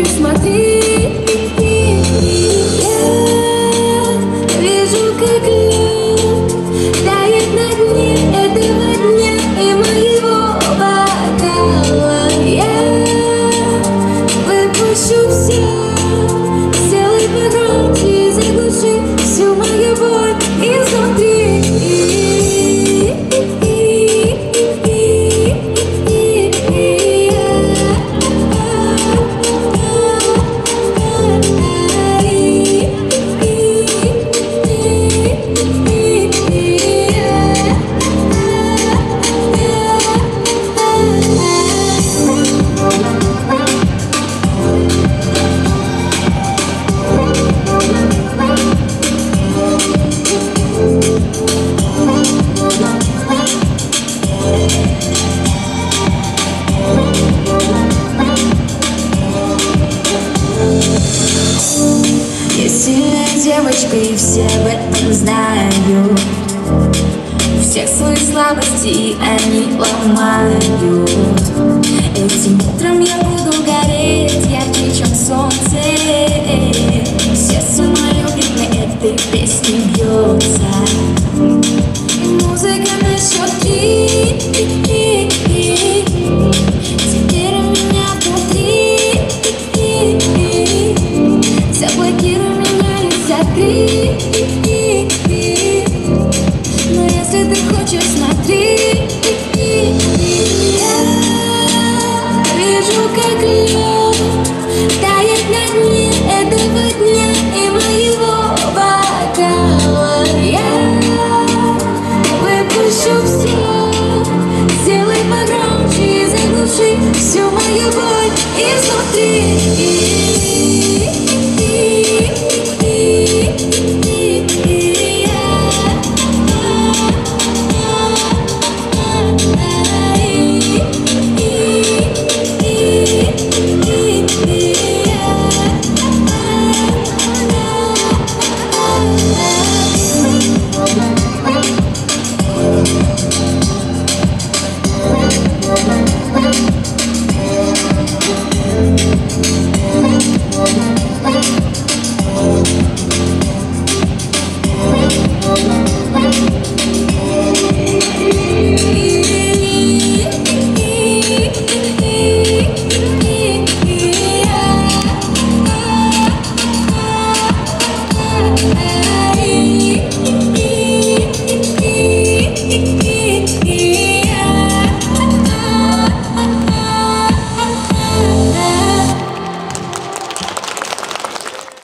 хочешь, смотри. Я вижу, как лед тает на дне этого дня и моего бокала. Я выпущу все, сделай погромче и заглуши всю мою боль изнутри. Я сильная девочка, и все об этом знают. Всех своих слабостей они ломают. Этим утром я буду гореть ярче, чем солнце. Сердце мое в ритме этой песни бьется. И музыка на счет 3. Теперь у меня внутри. Заблокируй меня и закрой. Но если ты хочешь, смотри. Я вижу, как лед тает на дне этого дня и моего бокала. Я выпущу все, сделай погромче и заглуши всю мою боль изнутри.